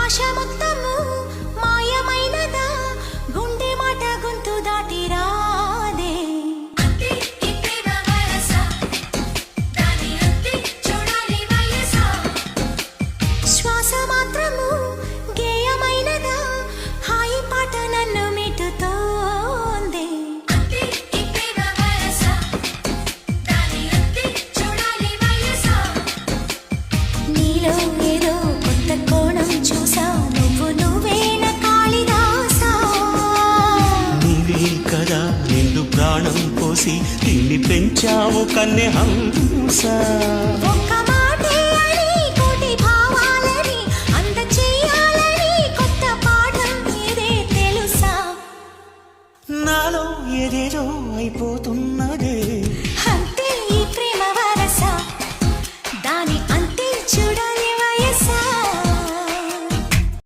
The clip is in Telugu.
ఆశ మొత్తము మాయమైనదా గుండె మాట గొంతు దాటి రాదే శ్వాస మాత్రము గేయమైనదా హాయి పాట నన్ను మిటుతోంది నీలో ఏదో కొత్త కోణం చూసా నువ్వేన కాళిదాసా నీవే కదా నిండు ప్రాణం పోసి తిండి పెంచావు కన్నె హంస ఒక్క